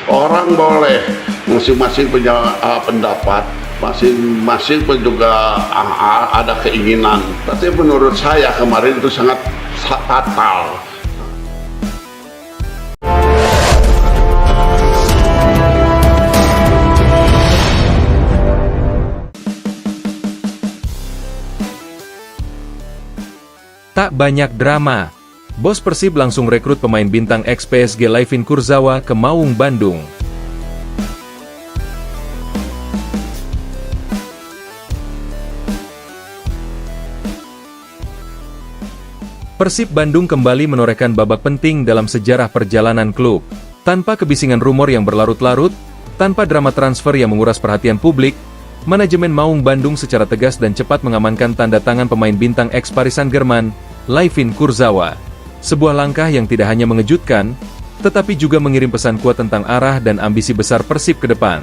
Orang boleh, masing-masing punya pendapat, masing-masing pun juga ada keinginan. Tapi menurut saya kemarin itu sangat fatal. Tak banyak drama. Bos Persib langsung rekrut pemain bintang ex-PSG Layvin Kurzawa ke Maung Bandung. Persib Bandung kembali menorehkan babak penting dalam sejarah perjalanan klub. Tanpa kebisingan rumor yang berlarut-larut, tanpa drama transfer yang menguras perhatian publik, manajemen Maung Bandung secara tegas dan cepat mengamankan tanda tangan pemain bintang ex-Paris Saint-Germain, Layvin Kurzawa. Sebuah langkah yang tidak hanya mengejutkan, tetapi juga mengirim pesan kuat tentang arah dan ambisi besar Persib ke depan.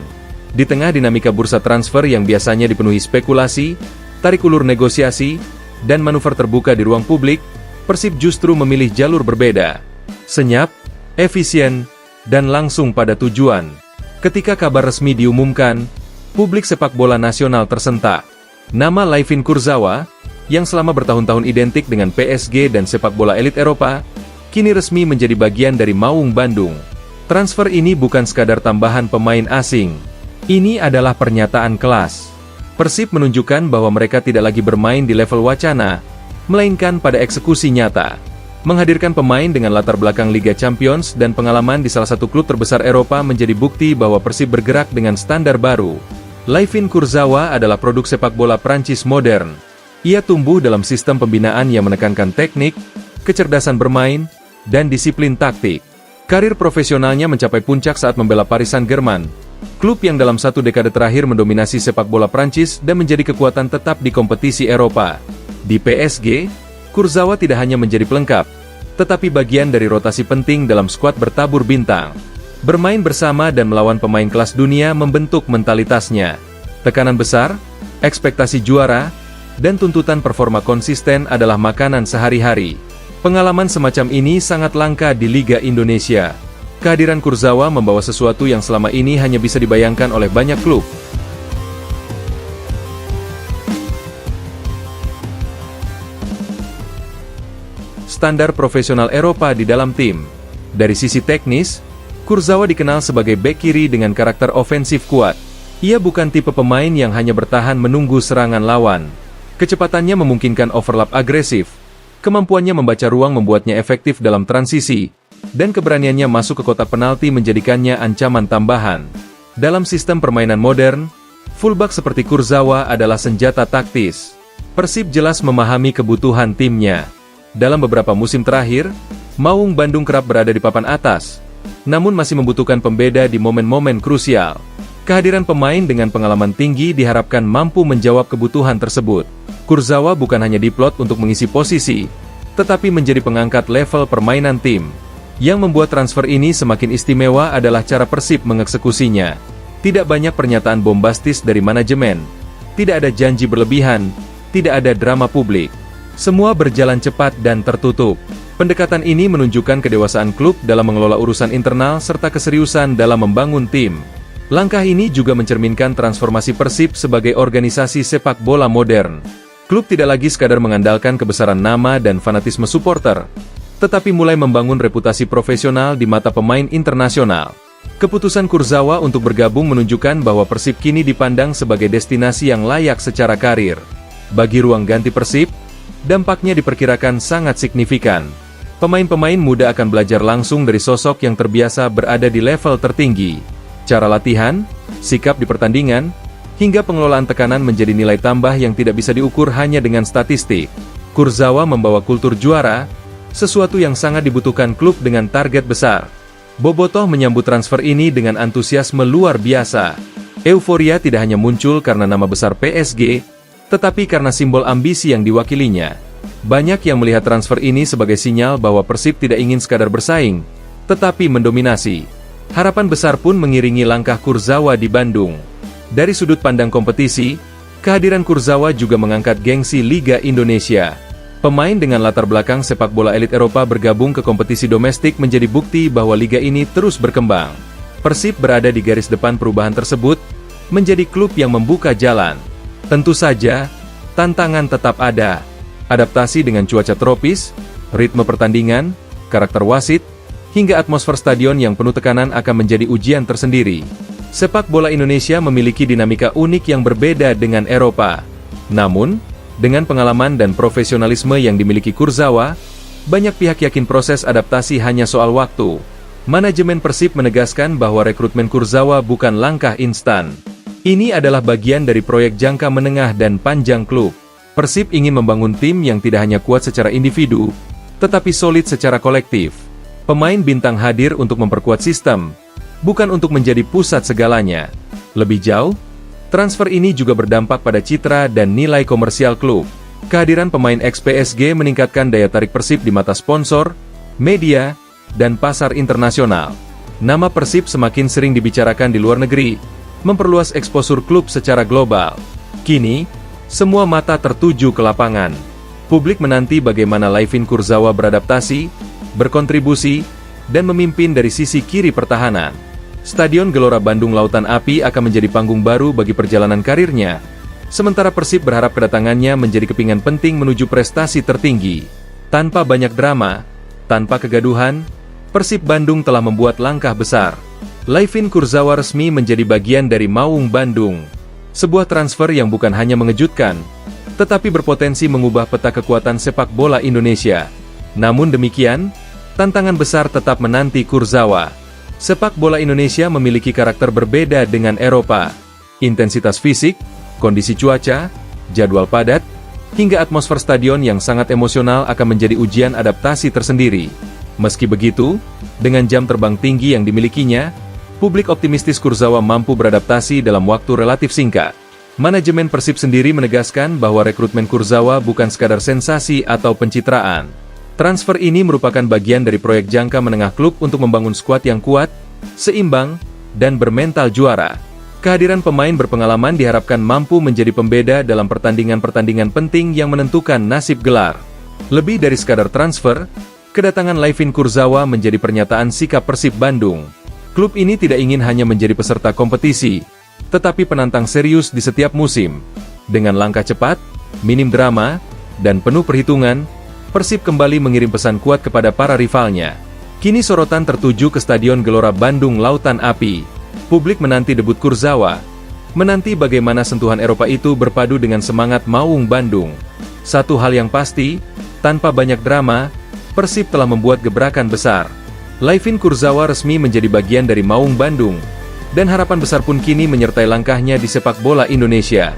Di tengah dinamika bursa transfer yang biasanya dipenuhi spekulasi, tarik ulur negosiasi, dan manuver terbuka di ruang publik, Persib justru memilih jalur berbeda. Senyap, efisien, dan langsung pada tujuan. Ketika kabar resmi diumumkan, publik sepak bola nasional tersentak. Nama Layvin Kurzawa, yang selama bertahun-tahun identik dengan PSG dan sepak bola elit Eropa, kini resmi menjadi bagian dari Maung Bandung. Transfer ini bukan sekadar tambahan pemain asing. Ini adalah pernyataan kelas. Persib menunjukkan bahwa mereka tidak lagi bermain di level wacana, melainkan pada eksekusi nyata. Menghadirkan pemain dengan latar belakang Liga Champions dan pengalaman di salah satu klub terbesar Eropa menjadi bukti bahwa Persib bergerak dengan standar baru. Layvin Kurzawa adalah produk sepak bola Prancis modern. Ia tumbuh dalam sistem pembinaan yang menekankan teknik, kecerdasan bermain, dan disiplin taktik. Karir profesionalnya mencapai puncak saat membela Paris Saint-Germain, klub yang dalam satu dekade terakhir mendominasi sepak bola Prancis dan menjadi kekuatan tetap di kompetisi Eropa. Di PSG, Kurzawa tidak hanya menjadi pelengkap, tetapi bagian dari rotasi penting dalam skuad bertabur bintang. Bermain bersama dan melawan pemain kelas dunia membentuk mentalitasnya. Tekanan besar, ekspektasi juara, dan tuntutan performa konsisten adalah makanan sehari-hari. Pengalaman semacam ini sangat langka di Liga Indonesia. Kehadiran Kurzawa membawa sesuatu yang selama ini hanya bisa dibayangkan oleh banyak klub. Standar profesional Eropa di dalam tim. Dari sisi teknis, Kurzawa dikenal sebagai bek kiri dengan karakter ofensif kuat. Ia bukan tipe pemain yang hanya bertahan menunggu serangan lawan. Kecepatannya memungkinkan overlap agresif, kemampuannya membaca ruang membuatnya efektif dalam transisi, dan keberaniannya masuk ke kotak penalti menjadikannya ancaman tambahan. Dalam sistem permainan modern, fullback seperti Kurzawa adalah senjata taktis. Persib jelas memahami kebutuhan timnya. Dalam beberapa musim terakhir, Maung Bandung kerap berada di papan atas, namun masih membutuhkan pembeda di momen-momen krusial. Kehadiran pemain dengan pengalaman tinggi diharapkan mampu menjawab kebutuhan tersebut. Kurzawa bukan hanya diplot untuk mengisi posisi, tetapi menjadi pengangkat level permainan tim. Yang membuat transfer ini semakin istimewa adalah cara Persib mengeksekusinya. Tidak banyak pernyataan bombastis dari manajemen, tidak ada janji berlebihan, tidak ada drama publik. Semua berjalan cepat dan tertutup. Pendekatan ini menunjukkan kedewasaan klub dalam mengelola urusan internal serta keseriusan dalam membangun tim. Langkah ini juga mencerminkan transformasi Persib sebagai organisasi sepak bola modern. Klub tidak lagi sekadar mengandalkan kebesaran nama dan fanatisme supporter, tetapi mulai membangun reputasi profesional di mata pemain internasional. Keputusan Kurzawa untuk bergabung menunjukkan bahwa Persib kini dipandang sebagai destinasi yang layak secara karir. Bagi ruang ganti Persib, dampaknya diperkirakan sangat signifikan. Pemain-pemain muda akan belajar langsung dari sosok yang terbiasa berada di level tertinggi. Cara latihan, sikap di pertandingan, hingga pengelolaan tekanan menjadi nilai tambah yang tidak bisa diukur hanya dengan statistik. Kurzawa membawa kultur juara, sesuatu yang sangat dibutuhkan klub dengan target besar. Bobotoh menyambut transfer ini dengan antusiasme luar biasa. Euforia tidak hanya muncul karena nama besar PSG, tetapi karena simbol ambisi yang diwakilinya. Banyak yang melihat transfer ini sebagai sinyal bahwa Persib tidak ingin sekadar bersaing, tetapi mendominasi. Harapan besar pun mengiringi langkah Kurzawa di Bandung. Dari sudut pandang kompetisi, kehadiran Kurzawa juga mengangkat gengsi Liga Indonesia. Pemain dengan latar belakang sepak bola elit Eropa bergabung ke kompetisi domestik menjadi bukti bahwa liga ini terus berkembang. Persib berada di garis depan perubahan tersebut, menjadi klub yang membuka jalan. Tentu saja, tantangan tetap ada. Adaptasi dengan cuaca tropis, ritme pertandingan, karakter wasit, hingga atmosfer stadion yang penuh tekanan akan menjadi ujian tersendiri. Sepak bola Indonesia memiliki dinamika unik yang berbeda dengan Eropa. Namun, dengan pengalaman dan profesionalisme yang dimiliki Kurzawa, banyak pihak yakin proses adaptasi hanya soal waktu. Manajemen Persib menegaskan bahwa rekrutmen Kurzawa bukan langkah instan. Ini adalah bagian dari proyek jangka menengah dan panjang klub. Persib ingin membangun tim yang tidak hanya kuat secara individu, tetapi solid secara kolektif. Pemain bintang hadir untuk memperkuat sistem, bukan untuk menjadi pusat segalanya. Lebih jauh, transfer ini juga berdampak pada citra dan nilai komersial klub. Kehadiran pemain ex-PSG meningkatkan daya tarik Persib di mata sponsor, media, dan pasar internasional. Nama Persib semakin sering dibicarakan di luar negeri, memperluas eksposur klub secara global. Kini, semua mata tertuju ke lapangan. Publik menanti bagaimana Layvin Kurzawa beradaptasi, berkontribusi, dan memimpin dari sisi kiri pertahanan. Stadion Gelora Bandung Lautan Api akan menjadi panggung baru bagi perjalanan karirnya. Sementara Persib berharap kedatangannya menjadi kepingan penting menuju prestasi tertinggi. Tanpa banyak drama, tanpa kegaduhan, Persib Bandung telah membuat langkah besar. Layvin Kurzawa resmi menjadi bagian dari Maung Bandung. Sebuah transfer yang bukan hanya mengejutkan, tetapi berpotensi mengubah peta kekuatan sepak bola Indonesia. Namun demikian, tantangan besar tetap menanti Kurzawa. Sepak bola Indonesia memiliki karakter berbeda dengan Eropa. Intensitas fisik, kondisi cuaca, jadwal padat, hingga atmosfer stadion yang sangat emosional akan menjadi ujian adaptasi tersendiri. Meski begitu, dengan jam terbang tinggi yang dimilikinya, publik optimistis Kurzawa mampu beradaptasi dalam waktu relatif singkat. Manajemen Persib sendiri menegaskan bahwa rekrutmen Kurzawa bukan sekadar sensasi atau pencitraan. Transfer ini merupakan bagian dari proyek jangka menengah klub untuk membangun skuad yang kuat, seimbang, dan bermental juara. Kehadiran pemain berpengalaman diharapkan mampu menjadi pembeda dalam pertandingan-pertandingan penting yang menentukan nasib gelar. Lebih dari sekadar transfer, kedatangan Layvin Kurzawa menjadi pernyataan sikap Persib Bandung. Klub ini tidak ingin hanya menjadi peserta kompetisi, tetapi penantang serius di setiap musim. Dengan langkah cepat, minim drama, dan penuh perhitungan, Persib kembali mengirim pesan kuat kepada para rivalnya. Kini sorotan tertuju ke Stadion Gelora Bandung Lautan Api. Publik menanti debut Kurzawa, menanti bagaimana sentuhan Eropa itu berpadu dengan semangat Maung Bandung. Satu hal yang pasti, tanpa banyak drama, Persib telah membuat gebrakan besar. Layvin Kurzawa resmi menjadi bagian dari Maung Bandung, dan harapan besar pun kini menyertai langkahnya di sepak bola Indonesia.